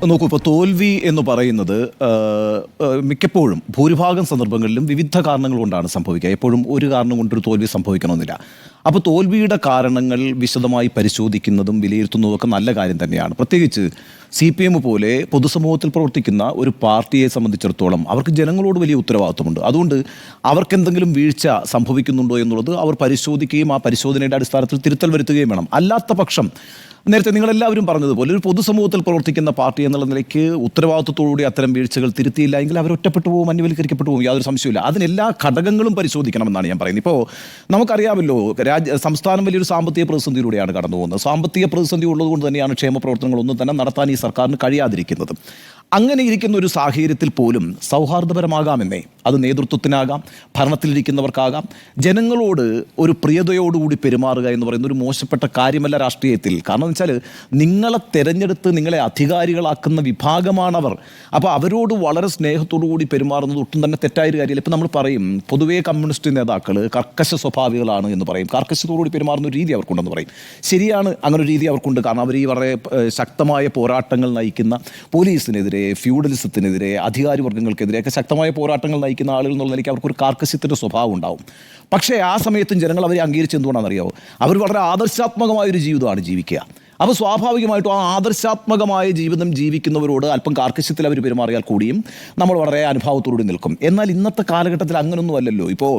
നോക്കൂ, ഇപ്പോൾ തോൽവി എന്ന് പറയുന്നത് മിക്കപ്പോഴും ഭൂരിഭാഗം സന്ദർഭങ്ങളിലും വിവിധ കാരണങ്ങൾ കൊണ്ടാണ് സംഭവിക്കുക. എപ്പോഴും ഒരു കാരണം കൊണ്ടൊരു തോൽവി സംഭവിക്കണമെന്നില്ല. അപ്പോൾ തോൽവിയുടെ കാരണങ്ങൾ വിശദമായി പരിശോധിക്കുന്നതും വിലയിരുത്തുന്നതും ഒക്കെ നല്ല കാര്യം തന്നെയാണ്. പ്രത്യേകിച്ച് CPM പോലെ പൊതുസമൂഹത്തിൽ പ്രവർത്തിക്കുന്ന ഒരു പാർട്ടിയെ സംബന്ധിച്ചിടത്തോളം അവർക്ക് ജനങ്ങളോട് വലിയ ഉത്തരവാദിത്വമുണ്ട്. അതുകൊണ്ട് അവർക്കെന്തെങ്കിലും വീഴ്ച സംഭവിക്കുന്നുണ്ടോ എന്നുള്ളത് അവർ പരിശോധിക്കുകയും ആ പരിശോധനയുടെ അടിസ്ഥാനത്തിൽ തിരുത്തൽ വരുത്തുകയും വേണം. അല്ലാത്ത പക്ഷം നേരത്തെ നിങ്ങളെല്ലാവരും പറഞ്ഞതുപോലെ ഒരു പൊതുസമൂഹത്തിൽ പ്രവർത്തിക്കുന്ന പാർട്ടി എന്നുള്ള നിലയ്ക്ക് ഉത്തരവാദിത്വത്തോടുകൂടി അത്തരം വീഴ്ചകൾ തിരുത്തിയില്ല എങ്കിൽ അവർ ഒറ്റപ്പെട്ടു പോകും, അന്യവൽക്കരിക്കപ്പെട്ടു പോകും, യാതൊരു സംശയമില്ല. അതിനെല്ലാ ഘടകങ്ങളും പരിശോധിക്കണമെന്നാണ് ഞാൻ പറയുന്നത്. ഇപ്പോൾ നമുക്കറിയാമല്ലോ, സംസ്ഥാനം വലിയൊരു സാമ്പത്തിക പ്രതിസന്ധിയിലൂടെയാണ് കടന്നു പോകുന്നത്. സാമ്പത്തിക പ്രതിസന്ധി ഉള്ളതുകൊണ്ട് തന്നെയാണ് ക്ഷേമ പ്രവർത്തനങ്ങളൊന്നും തന്നെ നടത്താൻ ഈ സർക്കാരിന് കഴിയാതിരിക്കുന്നത്. അങ്ങനെ ഇരിക്കുന്ന ഒരു സാഹചര്യത്തിൽ പോലും സൗഹാർദ്ദപരമാകാമെന്നേ, അത് നേതൃത്വത്തിനാകാം, ഭരണത്തിലിരിക്കുന്നവർക്കാകാം, ജനങ്ങളോട് ഒരു പ്രിയതയോടുകൂടി പെരുമാറുക എന്ന് പറയുന്ന ഒരു മോശപ്പെട്ട കാര്യമല്ല രാഷ്ട്രീയത്തിൽ. കാരണം എന്ന് വെച്ചാൽ നിങ്ങളെ തെരഞ്ഞെടുത്ത് നിങ്ങളെ അധികാരികളാക്കുന്ന വിഭാഗമാണവർ. അപ്പോൾ അവരോട് വളരെ സ്നേഹത്തോടു കൂടി പെരുമാറുന്നത് ഒട്ടും തന്നെ തെറ്റായൊരു കാര്യമില്ല. ഇപ്പം നമ്മൾ പറയും പൊതുവേ കമ്മ്യൂണിസ്റ്റ് നേതാക്കൾ കർക്കശ സ്വഭാവികളാണ് എന്ന് പറയും, കർക്കശത്തോടുകൂടി പെരുമാറുന്ന ഒരു രീതി അവർക്കുണ്ടെന്ന് പറയും. ശരിയാണ്, അങ്ങനെ ഒരു രീതി അവർക്കുണ്ട്. കാരണം അവർ ഈ വളരെ ശക്തമായ പോരാട്ടങ്ങൾ നയിക്കുന്ന പോലീസിനെതിരെ, ഫ്യൂഡലിസത്തിനെതിരെ, അധികാരിവർഗ്ഗങ്ങൾക്കെതിരെയൊക്കെ ശക്തമായ പോരാട്ടങ്ങൾ നയിക്കുന്ന ആളുകൾ എന്നുള്ള നിലയ്ക്ക് അവർക്കൊരു കാർക്കശ്യത്തിൻ്റെ സ്വഭാവം ഉണ്ടാവും. പക്ഷേ ആ സമയത്തും ജനങ്ങൾ അവരെ അംഗീകരിച്ച് എന്തുകൊണ്ടാണെന്നറിയാമോ? അവർ വളരെ ആദർശാത്മകമായൊരു ജീവിതമാണ് ജീവിക്കുക. അപ്പോൾ സ്വാഭാവികമായിട്ടും ആ ആദർശാത്മകമായ ജീവിതം ജീവിക്കുന്നവരോട് അല്പം കാർക്കശ്യത്തിൽ അവർ പെരുമാറിയാൽ കൂടിയും നമ്മൾ വളരെ അനുഭാവത്തോടുകൂടി നിൽക്കും. എന്നാൽ ഇന്നത്തെ കാലഘട്ടത്തിൽ അങ്ങനെയൊന്നും അല്ലല്ലോ. ഇപ്പോൾ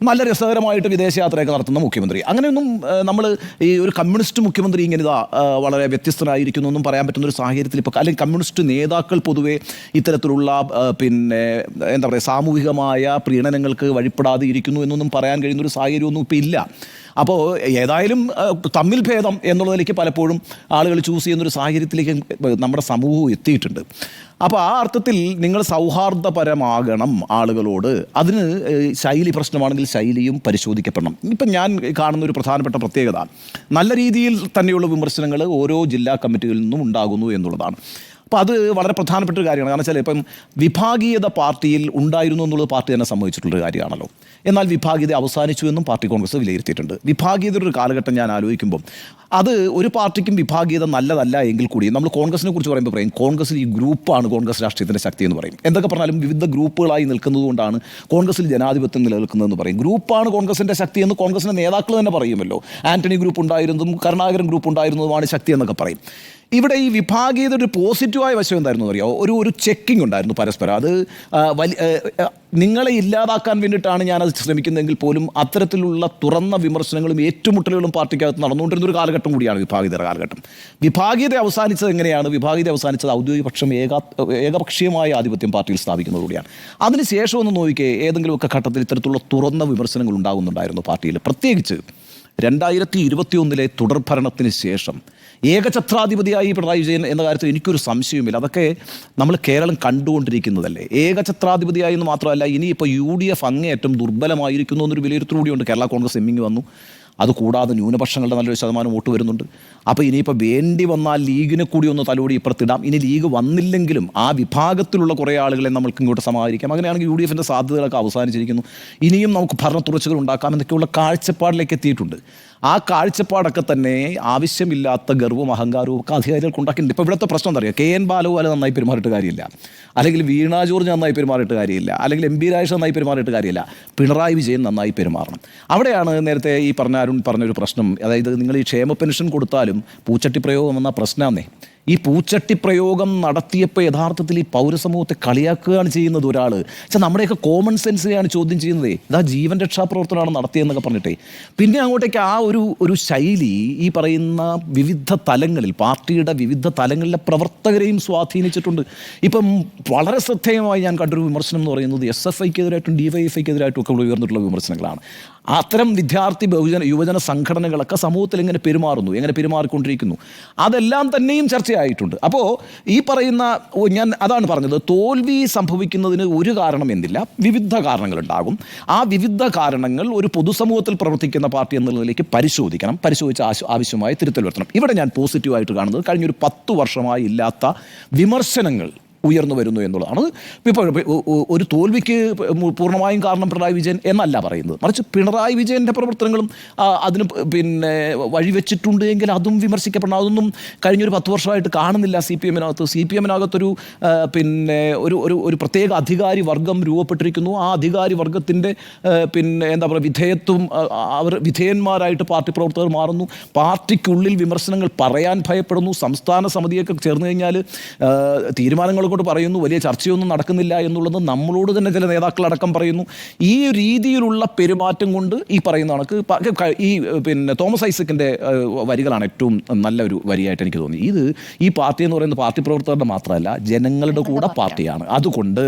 നല്ല രസകരമായിട്ട് വിദേശയാത്രയൊക്കെ നടത്തുന്ന മുഖ്യമന്ത്രി, അങ്ങനെയൊന്നും നമ്മൾ ഈ ഒരു കമ്മ്യൂണിസ്റ്റ് മുഖ്യമന്ത്രി ഇങ്ങനെ വളരെ വ്യത്യസ്തനായിരിക്കുന്നു എന്നും പറയാൻ പറ്റുന്നൊരു സാഹചര്യത്തിൽ ഇപ്പോൾ, അല്ലെങ്കിൽ കമ്മ്യൂണിസ്റ്റ് നേതാക്കൾ പൊതുവെ ഇത്തരത്തിലുള്ള എന്താ പറയുക, സാമൂഹികമായ പ്രീണനങ്ങൾക്ക് വഴിപ്പെടാതെ ഇരിക്കുന്നു എന്നൊന്നും പറയാൻ കഴിയുന്നൊരു സാഹചര്യമൊന്നും ഇപ്പോൾ ഇല്ല. അപ്പോൾ ഏതായാലും തമ്മിൽ ഭേദം എന്നുള്ളതിലേക്ക് പലപ്പോഴും ആളുകൾ ചൂസ് ചെയ്യുന്നൊരു സാഹചര്യത്തിലേക്ക് നമ്മുടെ സമൂഹം എത്തിയിട്ടുണ്ട്. അപ്പോൾ ആ അർത്ഥത്തിൽ നിങ്ങൾ സൗഹാർദ്ദപരമാകണം ആളുകളോട്. അതിന് ശൈലി പ്രശ്നമാണെങ്കിൽ ശൈലിയും പരിശോധിക്കപ്പെടണം. ഇപ്പം ഞാൻ കാണുന്ന ഒരു പ്രധാനപ്പെട്ട പ്രത്യേകത, നല്ല രീതിയിൽ തന്നെയുള്ള വിമർശനങ്ങൾ ഓരോ ജില്ലാ കമ്മിറ്റികളിൽ നിന്നും ഉണ്ടാകുന്നു എന്നുള്ളതാണ്. അപ്പോൾ അത് വളരെ പ്രധാനപ്പെട്ട ഒരു കാര്യമാണ്. കാരണം വെച്ചാൽ ഇപ്പം വിഭാഗീയത പാർട്ടിയിൽ ഉണ്ടായിരുന്നു എന്നുള്ളത് പാർട്ടി തന്നെ സമ്മതിച്ചിട്ടുള്ളൊരു കാര്യമാണല്ലോ. എന്നാൽ വിഭാഗീയത അവസാനിച്ചു എന്നും പാർട്ടി കോൺഗ്രസ് വിലയിരുത്തിയിട്ടുണ്ട്. വിഭാഗീയതയുടെ ഒരു കാലഘട്ടം ഞാൻ ആലോചിക്കുമ്പോൾ അത് ഒരു പാർട്ടിക്കും വിഭാഗീയത നല്ലതല്ല എങ്കിൽ കൂടി നമ്മൾ കോൺഗ്രസിനെ കുറിച്ച് പറയുമ്പോൾ പറയും കോൺഗ്രസിൽ ഈ ഗ്രൂപ്പാണ് കോൺഗ്രസ് രാഷ്ട്രീയത്തിൻ്റെ ശക്തി എന്ന് പറയും. എന്തൊക്കെ പറഞ്ഞാലും വിവിധ ഗ്രൂപ്പുകളായി നിൽക്കുന്നതുകൊണ്ടാണ് കോൺഗ്രസിൽ ജനാധിപത്യം നിലനിൽക്കുന്നതെന്ന് പറയും. ഗ്രൂപ്പാണ് കോൺഗ്രസിൻ്റെ ശക്തി എന്ന് കോൺഗ്രസിൻ്റെ നേതാക്കൾ തന്നെ പറയുമല്ലോ. ആന്റണി ഗ്രൂപ്പ് ഉണ്ടായിരുന്നതും കരുണാകരൻ ഗ്രൂപ്പ് ഉണ്ടായിരുന്നതുമാണ് ശക്തി എന്നൊക്കെ പറയും. ഇവിടെ ഈ വിഭാഗീയത ഒരു പോസിറ്റീവായ വശം എന്തായിരുന്നു അറിയാമോ? ഒരു ചെക്കിംഗ് ഉണ്ടായിരുന്നു പരസ്പരം. അത് നിങ്ങളെ ഇല്ലാതാക്കാൻ വേണ്ടിയിട്ടാണ് ഞാനത് ശ്രമിക്കുന്നതെങ്കിൽ പോലും അത്തരത്തിലുള്ള തുറന്ന വിമർശനങ്ങളും ഏറ്റുമുട്ടലുകളും പാർട്ടിക്കകത്ത് നടന്നുകൊണ്ടിരുന്നൊരു കാലഘട്ടം കൂടിയാണ് വിഭാഗീയതയുടെ കാലഘട്ടം. വിഭാഗീയത അവസാനിച്ചത് എങ്ങനെയാണ്? വിഭാഗീയത അവസാനിച്ചത് ഔദ്യോഗിക പക്ഷം ഏകപക്ഷീയമായ ആധിപത്യം പാർട്ടിയിൽ സ്ഥാപിക്കുന്നതുകൂടിയാണ്. അതിനുശേഷം ഒന്ന് നോക്കിക്കേ, ഏതെങ്കിലുമൊക്കെ ഘട്ടത്തിൽ ഇത്തരത്തിലുള്ള തുറന്ന വിമർശനങ്ങൾ ഉണ്ടാകുന്നുണ്ടായിരുന്നു പാർട്ടിയിൽ. പ്രത്യേകിച്ച് 2021 തുടർഭരണത്തിന് ശേഷം ഏകഛത്രാധിപതിയായി പിണറായി വിജയൻ എന്ന കാര്യത്തിൽ എനിക്കൊരു സംശയവുമില്ല. അതൊക്കെ നമ്മൾ കേരളം കണ്ടുകൊണ്ടിരിക്കുന്നതല്ലേ. ഏകഛത്രാധിപതിയായി എന്ന് മാത്രമല്ല, ഇനിയിപ്പോൾ UDF അങ്ങേയറ്റം ദുർബലമായിരിക്കുന്നു എന്നൊരു വിലയിരുത്തലൂടെയുണ്ട്. കേരള കോൺഗ്രസ് എമ്മിങ് വന്നു. അതുകൂടാതെ ന്യൂനപക്ഷങ്ങളുടെ നല്ലൊരു ശതമാനം വോട്ട് വരുന്നുണ്ട്. അപ്പോൾ ഇനിയിപ്പോൾ വേണ്ടി വന്നാൽ ലീഗിനെ കൂടി ഒന്ന് തലോടി ഇപ്പുറത്തിടാം. ഇനി ലീഗ് വന്നില്ലെങ്കിലും ആ വിഭാഗത്തിലുള്ള കുറേ ആളുകളെ നമ്മൾക്ക് ഇങ്ങോട്ട് സമാഹരിക്കാം. അങ്ങനെയാണെങ്കിൽ UDFൻ്റെ സാധ്യതകളൊക്കെ അവസാനിച്ചിരിക്കുന്നു. ഇനിയും നമുക്ക് ഭരണത്തുടർച്ചകൾ ഉണ്ടാക്കാം എന്നൊക്കെയുള്ള കാഴ്ചപ്പാടിലേക്ക് എത്തിയിട്ടുണ്ട്. ആ കാഴ്ചപ്പാടൊക്കെ തന്നെ ആവശ്യമില്ലാത്ത ഗർവവും അഹങ്കാരവും ഒക്കെ അധികാരികൾക്ക് ഉണ്ടാക്കിയിട്ടുണ്ട്. ഇപ്പോൾ ഇവിടുത്തെ പ്രശ്നം എന്താ പറയുക? KN ബാലഗോപാൽ നന്നായി പെരുമാറിയിട്ട് കാര്യമില്ല, അല്ലെങ്കിൽ വീണ ജോർജ് നന്നായി പെരുമാറിയിട്ട് കാര്യമില്ല, അല്ലെങ്കിൽ MB രാജേഷ് നന്നായി പെരുമാറിയിട്ട് കാര്യമില്ല. പിണറായി വിജയൻ നന്നായി പെരുമാറണം. അവിടെയാണ് നേരത്തെ ഈ അരുൺ പറഞ്ഞൊരു പ്രശ്നം. അതായത് നിങ്ങൾ ഈ ക്ഷേമ പെൻഷൻ കൊടുത്താലും പൂച്ചട്ടി പ്രയോഗം എന്ന പ്രശ്നമാണേ. ഈ പൂച്ചട്ടി പ്രയോഗം നടത്തിയപ്പോൾ യഥാർത്ഥത്തിൽ ഈ പൗരസമൂഹത്തെ കളിയാക്കുകയാണ് ചെയ്യുന്നത് ഒരാൾ. പക്ഷേ നമ്മുടെയൊക്കെ കോമൺ സെൻസിനെയാണ് ചോദ്യം ചെയ്യുന്നത്. ഇതാ ജീവൻ രക്ഷാപ്രവർത്തനമാണ് നടത്തിയെന്നൊക്കെ പറഞ്ഞിട്ടേ. പിന്നെ അങ്ങോട്ടേക്ക് ആ ഒരു ശൈലി ഈ പറയുന്ന വിവിധ തലങ്ങളിൽ, പാർട്ടിയുടെ വിവിധ തലങ്ങളിലെ പ്രവർത്തകരെയും സ്വാധീനിച്ചിട്ടുണ്ട്. ഇപ്പം വളരെ ശ്രദ്ധേയമായി ഞാൻ കണ്ടൊരു വിമർശനം എന്ന് പറയുന്നത് SFIക്കെതിരായിട്ടും DYFIക്കെതിരായിട്ടും ഒക്കെ ഉയർന്നിട്ടുള്ള വിമർശനങ്ങളാണ്. അത്തരം വിദ്യാർത്ഥി യുവജന സംഘടനകളൊക്കെ സമൂഹത്തിൽ എങ്ങനെ പെരുമാറുന്നു, എങ്ങനെ പെരുമാറിക്കൊണ്ടിരിക്കുന്നു, അതെല്ലാം തന്നെയും ചർച്ചയായിട്ടുണ്ട്. അപ്പോൾ ഈ പറയുന്ന, ഞാൻ അതാണ് പറഞ്ഞത്, തോൽവി സംഭവിക്കുന്നതിന് ഒരു കാരണം എന്നില്ല, വിവിധ കാരണങ്ങളുണ്ടാകും. ആ വിവിധ കാരണങ്ങൾ ഒരു പൊതുസമൂഹത്തിൽ പ്രവർത്തിക്കുന്ന പാർട്ടി എന്നുള്ളതിലേക്ക് പരിശോധിക്കണം. പരിശോധിച്ച് ആവശ്യമായ തിരുത്തൽ വരുത്തണം. ഇവിടെ ഞാൻ പോസിറ്റീവായിട്ട് കാണുന്നത് കഴിഞ്ഞൊരു 10 വർഷമായി ഇല്ലാത്ത വിമർശനങ്ങൾ ഉയർന്നു വരുന്നു എന്നുള്ളതാണ്. ഇപ്പോൾ ഒരു തോൽവിക്ക് പൂർണ്ണമായും കാരണം പിണറായി വിജയൻ എന്നല്ല പറയുന്നത്, മറിച്ച് പിണറായി വിജയൻ്റെ പ്രവർത്തനങ്ങളും അതിന് വഴിവെച്ചിട്ടുണ്ട് എങ്കിൽ അതും വിമർശിക്കപ്പെടണം. അതൊന്നും കഴിഞ്ഞൊരു 10 വർഷമായിട്ട് കാണുന്നില്ല CPM-നകത്തൊരു ഒരു പ്രത്യേക അധികാരി വർഗം രൂപപ്പെട്ടിരിക്കുന്നു. ആ അധികാരി വർഗത്തിൻ്റെ എന്താ പറയുക വിധേയത്വം, അവർ വിധേയന്മാരായിട്ട് പാർട്ടി പ്രവർത്തകർ മാറുന്നു. പാർട്ടിക്കുള്ളിൽ വിമർശനങ്ങൾ പറയാൻ ഭയപ്പെടുന്നു. സംസ്ഥാന സമിതിയൊക്കെ ചേർന്ന് കഴിഞ്ഞാൽ തീരുമാനങ്ങൾ കൊണ്ട് പറയുന്നു, വലിയ ചർച്ചയൊന്നും നടക്കുന്നില്ല എന്നുള്ളത് നമ്മളോട് തന്നെ ചില നേതാക്കളടക്കം പറയുന്നു. ഈ രീതിയിലുള്ള പെരുമാറ്റം കൊണ്ട് ഈ പറയുന്ന കണക്ക് ഈ തോമസ് ഐസക്കിൻ്റെ വരികളാണ് ഏറ്റവും നല്ലൊരു വരിയായിട്ട് എനിക്ക് തോന്നി. ഈ പാർട്ടി എന്ന് പറയുന്നത് പാർട്ടി പ്രവർത്തകരുടെ മാത്രമല്ല, ജനങ്ങളുടെ കൂടെ പാർട്ടിയാണ്. അതുകൊണ്ട്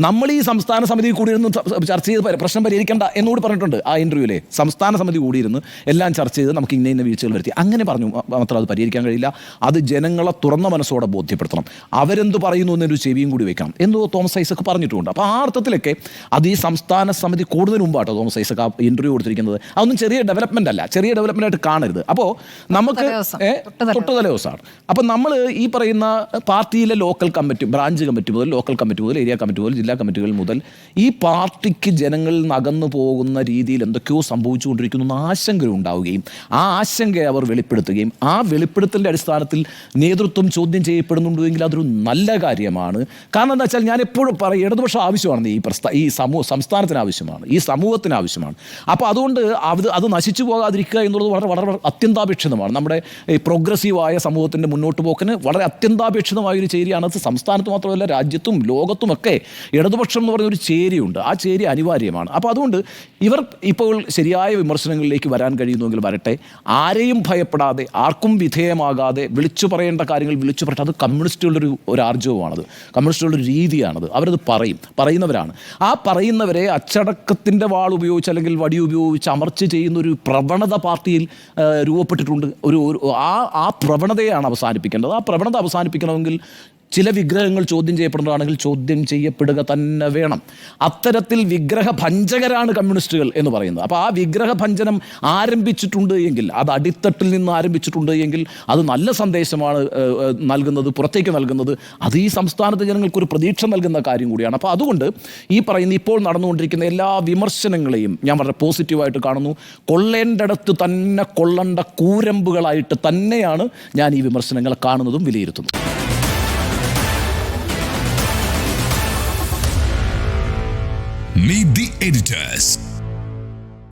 നമ്മൾ ഈ സംസ്ഥാന സമിതി കൂടിയിരുന്ന് ചർച്ച ചെയ്ത് പ്രശ്നം പരിഹരിക്കേണ്ട എന്നോട് പറഞ്ഞിട്ടുണ്ട് ആ ഇൻ്റർവ്യൂവിലെ. സംസ്ഥാന സമിതി കൂടിയിരുന്ന് എല്ലാം ചർച്ച ചെയ്ത് നമുക്ക് ഇന്ന വീഴ്ചകൾ വരുത്തി അങ്ങനെ പറഞ്ഞു മാത്രം അത് പരിഹരിക്കാൻ കഴിയില്ല. അത് ജനങ്ങളെ തുറന്ന മനസ്സോടെ ബോധ്യപ്പെടുത്തണം. അവരെന്ത് പറയുന്നു എന്നൊരു ചെവിയും കൂടി വെക്കണം എന്ന് തോമസ് ഐസക്ക് പറഞ്ഞിട്ടുണ്ട്. അപ്പോൾ ആ അർത്ഥത്തിലൊക്കെ അത് ഈ സംസ്ഥാന സമിതി കൂടുതൽ മുമ്പാട്ടോ തോമസ് ഐസക്ക് ആ ഇൻ്റർവ്യൂ കൊടുത്തിരിക്കുന്നത്. അതൊന്നും ചെറിയ ഡെവലപ്മെൻ്റ് അല്ല, ചെറിയ ഡെവലപ്മെൻ്റ് ആയിട്ട് കാണരുത്. അപ്പോൾ നമുക്ക് തൊട്ടുതല ദിവസമാണ്. അപ്പം നമ്മൾ ഈ പറയുന്ന പാർട്ടിയിലെ ലോക്കൽ കമ്മിറ്റി, ബ്രാഞ്ച് കമ്മിറ്റി മുതൽ ലോക്കൽ കമ്മിറ്റി മുതൽ ഏരിയ കമ്മിറ്റി മുതൽ ജില്ലാ കമ്മിറ്റികൾ മുതൽ ഈ പാർട്ടിക്ക് ജനങ്ങളിൽ നിന്ന് അകന്നു പോകുന്ന രീതിയിൽ എന്തൊക്കെയോ സംഭവിച്ചുകൊണ്ടിരിക്കുന്നു ആശങ്ക ഉണ്ടാവുകയും ആ ആശങ്കയെ അവർ വെളിപ്പെടുത്തുകയും ആ വെളിപ്പെടുത്തലിൻ്റെ അടിസ്ഥാനത്തിൽ നേതൃത്വം ചോദ്യം ചെയ്യപ്പെടുന്നുണ്ടെങ്കിൽ അതൊരു നല്ല കാര്യമാണ്. കാരണം എന്താ വെച്ചാൽ ഞാൻ എപ്പോഴും പറയും, ഇടതുപക്ഷം ആവശ്യമാണ്, ഈ സംസ്ഥാനത്തിന് ആവശ്യമാണ്, ഈ സമൂഹത്തിന് ആവശ്യമാണ്. അപ്പോൾ അതുകൊണ്ട് അത് നശിച്ചു പോകാതിരിക്കുക എന്നുള്ളത് വളരെ വളരെ അത്യന്താപേക്ഷിതമാണ്. നമ്മുടെ ഈ പ്രോഗ്രസീവായ സമൂഹത്തിൻ്റെ മുന്നോട്ട് പോക്കിന് വളരെ അത്യന്താപേക്ഷിതമായൊരു ചേരിയാണ്. അത് സംസ്ഥാനത്ത് മാത്രമല്ല രാജ്യത്തും ലോകത്തുമൊക്കെ ഇടതുപക്ഷം എന്ന് പറയുന്നൊരു ചേരിയുണ്ട്. ആ ചേരി അനിവാര്യമാണ്. അപ്പോൾ അതുകൊണ്ട് ഇവർ ഇപ്പോൾ ശരിയായ വിമർശനങ്ങളിലേക്ക് വരാൻ കഴിയുന്നുവെങ്കിൽ വരട്ടെ. ആരെയും ഭയപ്പെടാതെ, ആർക്കും വിധേയമാകാതെ വിളിച്ചു പറയേണ്ട കാര്യങ്ങൾ വിളിച്ചു പറയട്ടെ. അത് കമ്മ്യൂണിസ്റ്റുകളുടെ ഒരു ആർജവമാണത്, കമ്മ്യൂണിസ്റ്റുകളുടെ രീതിയാണത്. അവരത് പറയുന്നവരാണ്. ആ പറയുന്നവരെ അച്ചടക്കത്തിൻ്റെ വാൾ ഉപയോഗിച്ച് അല്ലെങ്കിൽ വടി ഉപയോഗിച്ച് അമർച്ച ചെയ്യുന്ന ഒരു പ്രവണത പാർട്ടിയിൽ രൂപപ്പെട്ടിട്ടുണ്ട്. ആ പ്രവണതയാണ് അവസാനിപ്പിക്കേണ്ടത്. ആ പ്രവണത അവസാനിപ്പിക്കണമെങ്കിൽ ചില വിഗ്രഹങ്ങൾ ചോദ്യം ചെയ്യപ്പെടുന്നതാണെങ്കിൽ ചോദ്യം ചെയ്യപ്പെടുക തന്നെ വേണം. അത്തരത്തിൽ വിഗ്രഹഭഞ്ജകരാണ് കമ്മ്യൂണിസ്റ്റുകൾ എന്ന് പറയുന്നത്. അപ്പോൾ ആ വിഗ്രഹഭഞ്ജനം ആരംഭിച്ചിട്ടുണ്ട് എങ്കിൽ, അത് അടിത്തട്ടിൽ നിന്ന് ആരംഭിച്ചിട്ടുണ്ട് എങ്കിൽ അത് നല്ല സന്ദേശമാണ് നൽകുന്നത്, പുറത്തേക്ക് നൽകുന്നത്. അത് ഈ സംസ്ഥാനത്തെ ജനങ്ങൾക്കൊരു പ്രതീക്ഷ നൽകുന്ന കാര്യം കൂടിയാണ്. അപ്പോൾ അതുകൊണ്ട് ഈ പറയുന്ന ഇപ്പോൾ നടന്നുകൊണ്ടിരിക്കുന്ന എല്ലാ വിമർശനങ്ങളെയും ഞാൻ വളരെ പോസിറ്റീവായിട്ട് കാണുന്നു. കൊള്ളേണ്ടടുത്ത് തന്നെ കൊള്ളേണ്ട കൂരമ്പുകളായിട്ട് തന്നെയാണ് ഞാൻ ഈ വിമർശനങ്ങളെ കാണുന്നതും വിലയിരുത്തുന്നത്. Meet the editors.